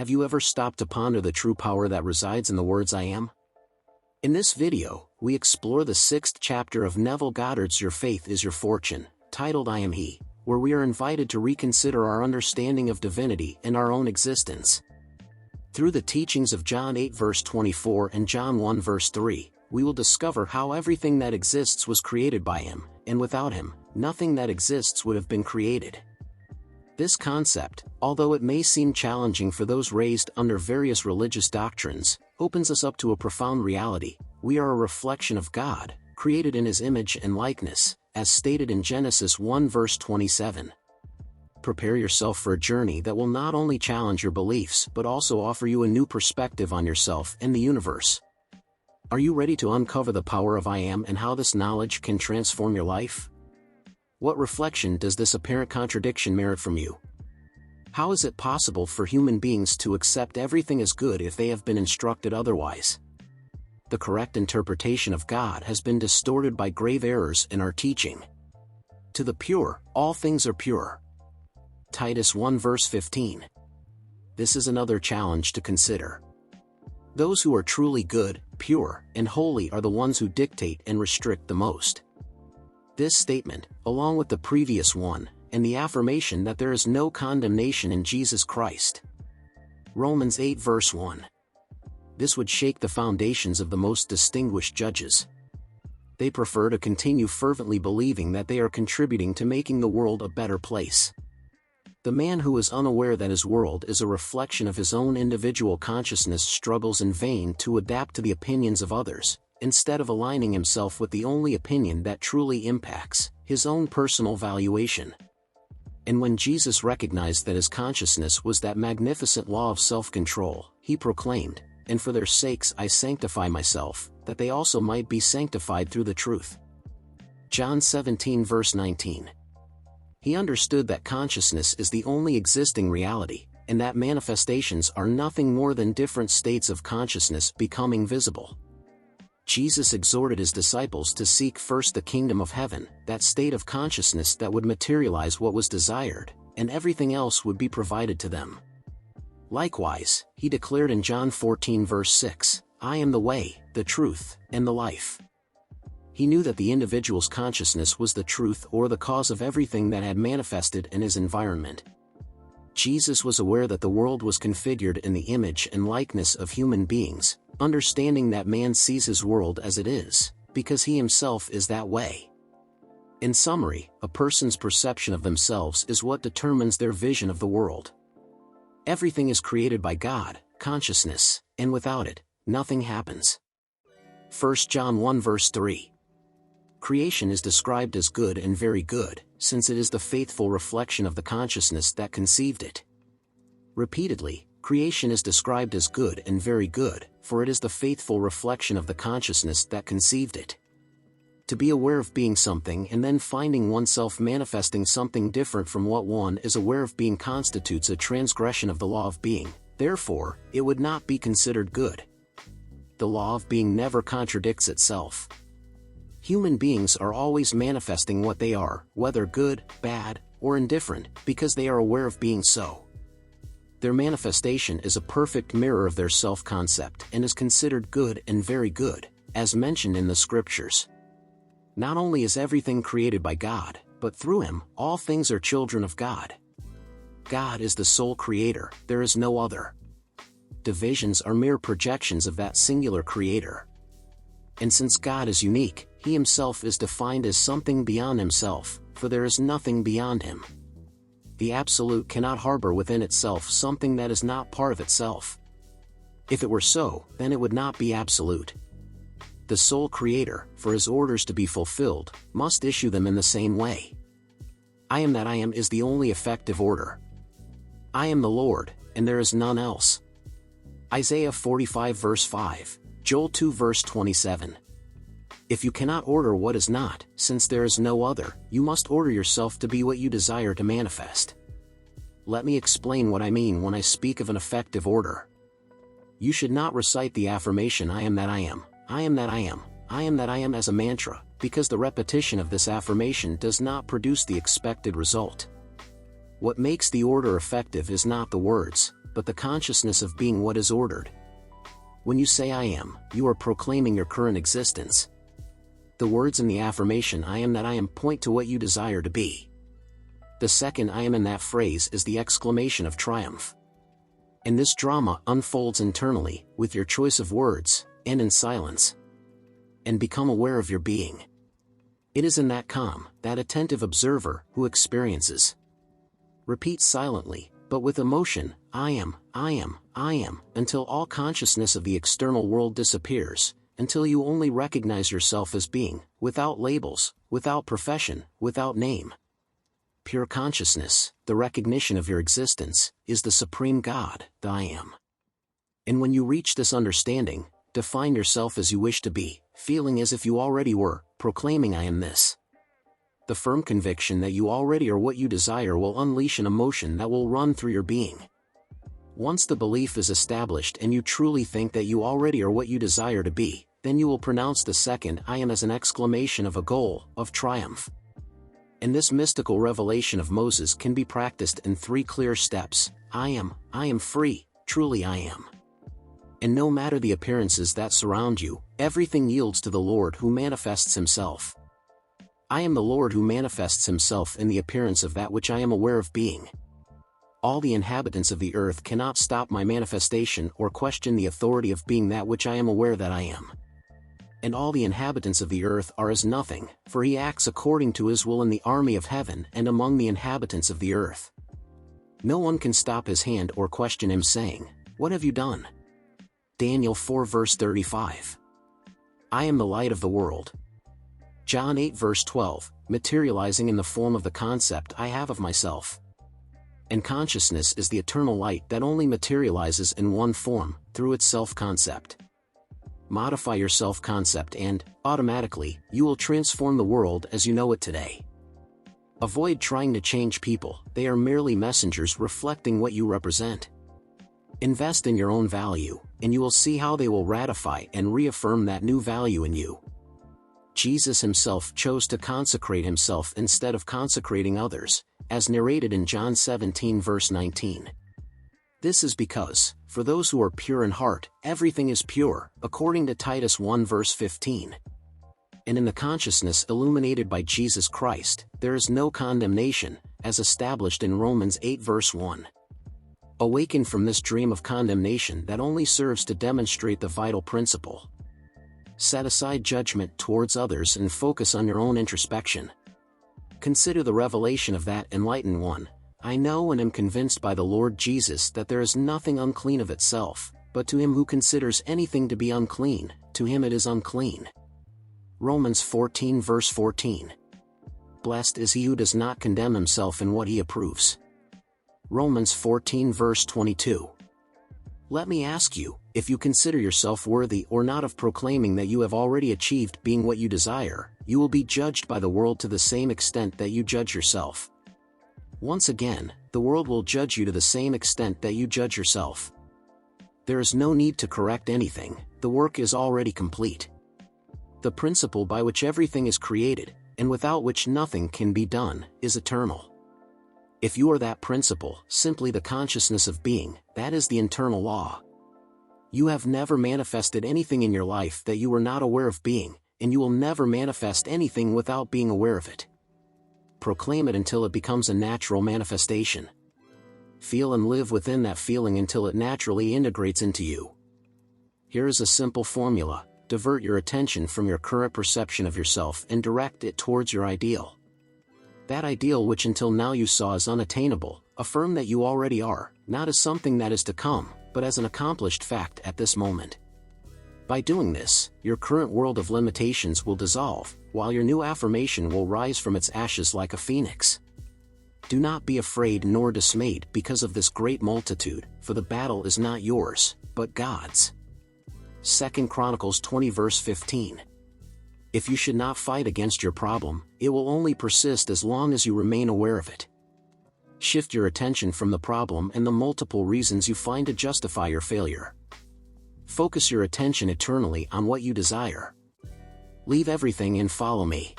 Have you ever stopped to ponder the true power that resides in the words I am? In this video, we explore the 6th chapter of Neville Goddard's Your Faith is Your Fortune, titled I Am He, where we are invited to reconsider our understanding of divinity and our own existence. Through the teachings of John 8 verse 24 and John 1 verse 3, we will discover how everything that exists was created by Him, and without Him, nothing that exists would have been created. This concept, although it may seem challenging for those raised under various religious doctrines, opens us up to a profound reality. We are a reflection of God, created in His image and likeness, as stated in Genesis 1 verse 27. Prepare yourself for a journey that will not only challenge your beliefs but also offer you a new perspective on yourself and the universe. Are you ready to uncover the power of I Am and how this knowledge can transform your life? What reflection does this apparent contradiction merit from you? How is it possible for human beings to accept everything as good if they have been instructed otherwise? The correct interpretation of God has been distorted by grave errors in our teaching. To the pure, all things are pure. Titus 1 verse 15. This is another challenge to consider. Those who are truly good, pure, and holy are the ones who dictate and restrict the most. This statement, along with the previous one, and the affirmation that there is no condemnation in Jesus Christ. Romans 8 verse 1. This would shake the foundations of the most distinguished judges. They prefer to continue fervently believing that they are contributing to making the world a better place. The man who is unaware that his world is a reflection of his own individual consciousness struggles in vain to adapt to the opinions of others, instead of aligning himself with the only opinion that truly impacts his own personal valuation. And when Jesus recognized that his consciousness was that magnificent law of self-control, he proclaimed, "And for their sakes I sanctify myself, that they also might be sanctified through the truth." John 17 verse 19. He understood that consciousness is the only existing reality, and that manifestations are nothing more than different states of consciousness becoming visible. Jesus exhorted his disciples to seek first the kingdom of heaven, that state of consciousness that would materialize what was desired, and everything else would be provided to them. Likewise, he declared in John 14 verse 6, "I am the way, the truth, and the life." He knew that the individual's consciousness was the truth or the cause of everything that had manifested in his environment. Jesus was aware that the world was configured in the image and likeness of human beings, understanding that man sees his world as it is, because he himself is that way. In summary, a person's perception of themselves is what determines their vision of the world. Everything is created by God, consciousness, and without it, nothing happens. 1 John 1 verse 3. Creation is described as good and very good, since it is the faithful reflection of the consciousness that conceived it. Repeatedly, creation is described as good and very good, for it is the faithful reflection of the consciousness that conceived it. To be aware of being something and then finding oneself manifesting something different from what one is aware of being constitutes a transgression of the law of being, therefore, it would not be considered good. The law of being never contradicts itself. Human beings are always manifesting what they are, whether good, bad, or indifferent, because they are aware of being so. Their manifestation is a perfect mirror of their self-concept and is considered good and very good, as mentioned in the scriptures. Not only is everything created by God, but through Him, all things are children of God. God is the sole creator, there is no other. Divisions are mere projections of that singular creator. And since God is unique, He Himself is defined as something beyond Himself, for there is nothing beyond Him. The Absolute cannot harbor within itself something that is not part of itself. If it were so, then it would not be absolute. The sole Creator, for His orders to be fulfilled, must issue them in the same way. I am that I am is the only effective order. I am the Lord, and there is none else. Isaiah 45 verse 5, Joel 2 verse 27. If you cannot order what is not, since there is no other, you must order yourself to be what you desire to manifest. Let me explain what I mean when I speak of an effective order. You should not recite the affirmation I am that I am, I am that I am, I am that I am as a mantra, because the repetition of this affirmation does not produce the expected result. What makes the order effective is not the words, but the consciousness of being what is ordered. When you say I am, you are proclaiming your current existence. The words in the affirmation I am that I am point to what you desire to be. The second I am in that phrase is the exclamation of triumph. And this drama unfolds internally, with your choice of words, and in silence. And become aware of your being. It is in that calm, that attentive observer, who experiences. Repeat silently, but with emotion, I am, until all consciousness of the external world disappears, until you only recognize yourself as being, without labels, without profession, without name. Pure consciousness, the recognition of your existence, is the supreme God, the I am. And when you reach this understanding, define yourself as you wish to be, feeling as if you already were, proclaiming I am this. The firm conviction that you already are what you desire will unleash an emotion that will run through your being. Once the belief is established and you truly think that you already are what you desire to be, then you will pronounce the second I am as an exclamation of a goal, of triumph. And this mystical revelation of Moses can be practiced in 3 clear steps. I am free, truly I am. And no matter the appearances that surround you, everything yields to the Lord who manifests himself. I am the Lord who manifests himself in the appearance of that which I am aware of being. All the inhabitants of the earth cannot stop my manifestation or question the authority of being that which I am aware that I am. And all the inhabitants of the earth are as nothing, for he acts according to his will in the army of heaven and among the inhabitants of the earth. No one can stop his hand or question him saying, "What have you done?" Daniel 4 verse 35. I am the light of the world. John 8 verse 12, materializing in the form of the concept I have of myself. And consciousness is the eternal light that only materializes in one form, through its self-concept. Modify your self-concept and, automatically, you will transform the world as you know it today. Avoid trying to change people, they are merely messengers reflecting what you represent. Invest in your own value, and you will see how they will ratify and reaffirm that new value in you. Jesus himself chose to consecrate himself instead of consecrating others, as narrated in John 17 verse 19. This is because, for those who are pure in heart, everything is pure, according to Titus 1 verse 15. And in the consciousness illuminated by Jesus Christ, there is no condemnation, as established in Romans 8 verse 1. Awaken from this dream of condemnation that only serves to demonstrate the vital principle. Set aside judgment towards others and focus on your own introspection. Consider the revelation of that enlightened one. I know and am convinced by the Lord Jesus that there is nothing unclean of itself, but to him who considers anything to be unclean, to him it is unclean. Romans 14 verse 14. Blessed is he who does not condemn himself in what he approves. Romans 14 verse 22. Let me ask you, if you consider yourself worthy or not of proclaiming that you have already achieved being what you desire, you will be judged by the world to the same extent that you judge yourself. Once again, the world will judge you to the same extent that you judge yourself. There is no need to correct anything, the work is already complete. The principle by which everything is created, and without which nothing can be done, is eternal. If you are that principle, simply the consciousness of being, that is the internal law. You have never manifested anything in your life that you were not aware of being, and you will never manifest anything without being aware of it. Proclaim it until it becomes a natural manifestation. Feel and live within that feeling until it naturally integrates into you. Here is a simple formula: divert your attention from your current perception of yourself and direct it towards your ideal. That ideal which until now you saw as unattainable, affirm that you already are, not as something that is to come, but as an accomplished fact at this moment. By doing this, your current world of limitations will dissolve, while your new affirmation will rise from its ashes like a phoenix. Do not be afraid nor dismayed because of this great multitude, for the battle is not yours, but God's. 2 Chronicles 20 verse 15. If you should not fight against your problem, it will only persist as long as you remain aware of it. Shift your attention from the problem and the multiple reasons you find to justify your failure. Focus your attention eternally on what you desire. Leave everything and follow me.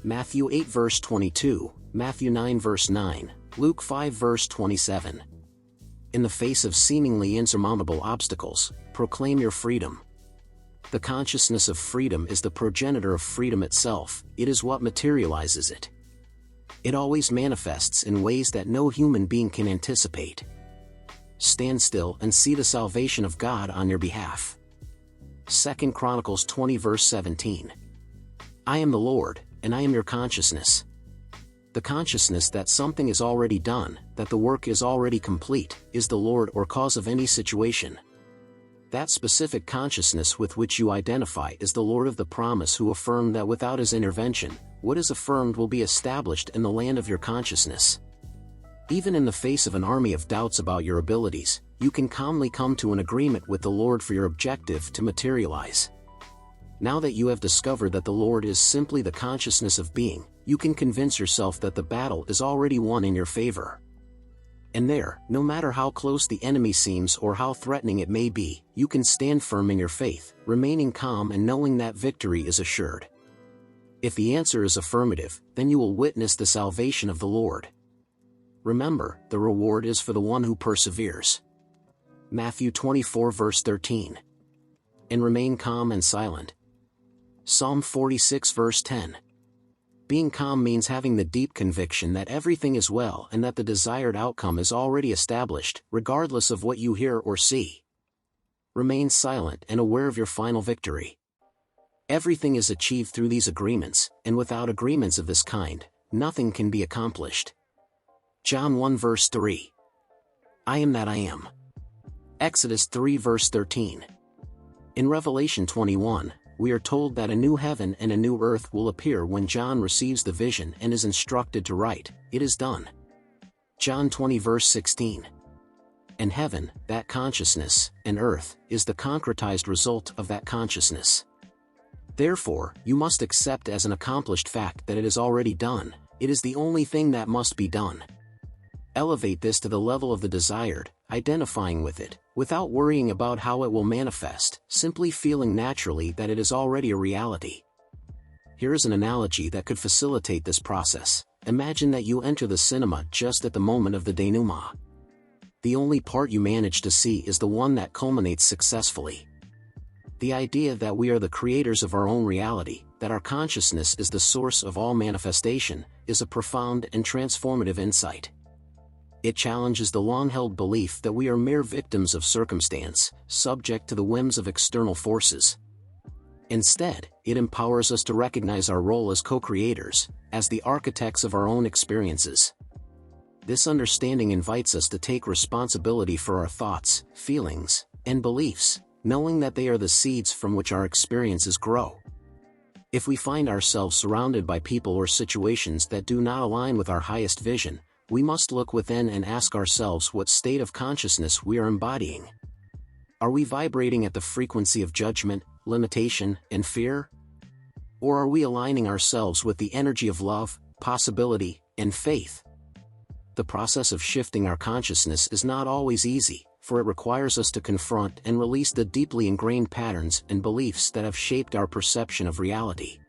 Matthew 8 verse 22, Matthew 9 verse 9, Luke 5 verse 27. In the face of seemingly insurmountable obstacles, proclaim your freedom. The consciousness of freedom is the progenitor of freedom itself. It is what materializes it. It always manifests in ways that no human being can anticipate. Stand still and see the salvation of God on your behalf. 2 Chronicles 20 verse 17. I am the Lord, and I am your consciousness. The consciousness that something is already done, that the work is already complete, is the Lord or cause of any situation. That specific consciousness with which you identify is the Lord of the promise, who affirmed that without his intervention, what is affirmed will be established in the land of your consciousness. Even in the face of an army of doubts about your abilities, you can calmly come to an agreement with the Lord for your objective to materialize. Now that you have discovered that the Lord is simply the consciousness of being, you can convince yourself that the battle is already won in your favor. And there, no matter how close the enemy seems or how threatening it may be, you can stand firm in your faith, remaining calm and knowing that victory is assured. If the answer is affirmative, then you will witness the salvation of the Lord. Remember, the reward is for the one who perseveres. Matthew 24 verse 13. And remain calm and silent. Psalm 46 verse 10. Being calm means having the deep conviction that everything is well and that the desired outcome is already established, regardless of what you hear or see. Remain silent and aware of your final victory. Everything is achieved through these agreements, and without agreements of this kind, nothing can be accomplished. John 1 verse 3. I am that I am. Exodus 3 verse 13. In Revelation 21, we are told that a new heaven and a new earth will appear when John receives the vision and is instructed to write, "It is done." John 20 verse 16. And heaven, that consciousness, and earth, is the concretized result of that consciousness. Therefore, you must accept as an accomplished fact that it is already done. It is the only thing that must be done. Elevate this to the level of the desired, identifying with it, without worrying about how it will manifest, simply feeling naturally that it is already a reality. Here is an analogy that could facilitate this process. Imagine that you enter the cinema just at the moment of the denouement. The only part you manage to see is the one that culminates successfully. The idea that we are the creators of our own reality, that our consciousness is the source of all manifestation, is a profound and transformative insight. It challenges the long-held belief that we are mere victims of circumstance, subject to the whims of external forces. Instead, it empowers us to recognize our role as co-creators, as the architects of our own experiences. This understanding invites us to take responsibility for our thoughts, feelings, and beliefs, knowing that they are the seeds from which our experiences grow. If we find ourselves surrounded by people or situations that do not align with our highest vision, we must look within and ask ourselves what state of consciousness we are embodying. Are we vibrating at the frequency of judgment, limitation, and fear? Or are we aligning ourselves with the energy of love, possibility, and faith? The process of shifting our consciousness is not always easy, for it requires us to confront and release the deeply ingrained patterns and beliefs that have shaped our perception of reality.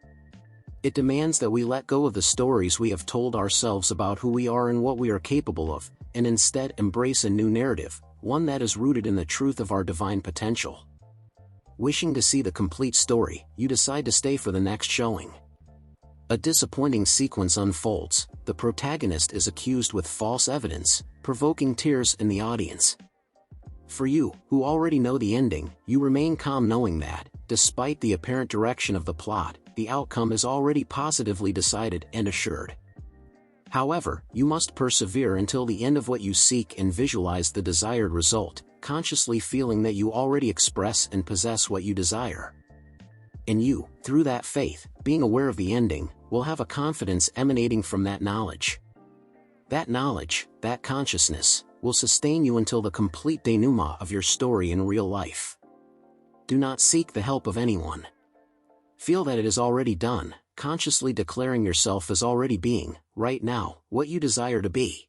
It demands that we let go of the stories we have told ourselves about who we are and what we are capable of, and instead embrace a new narrative, one that is rooted in the truth of our divine potential. Wishing to see the complete story, you decide to stay for the next showing. A disappointing sequence unfolds. The protagonist is accused with false evidence, provoking tears in the audience. For you, who already know the ending, you remain calm knowing that, despite the apparent direction of the plot, the outcome is already positively decided and assured. However, you must persevere until the end of what you seek and visualize the desired result, consciously feeling that you already express and possess what you desire. And you, through that faith, being aware of the ending, will have a confidence emanating from that knowledge. That knowledge, that consciousness, will sustain you until the complete denouement of your story in real life. Do not seek the help of anyone. Feel that it is already done, consciously declaring yourself as already being, right now, what you desire to be.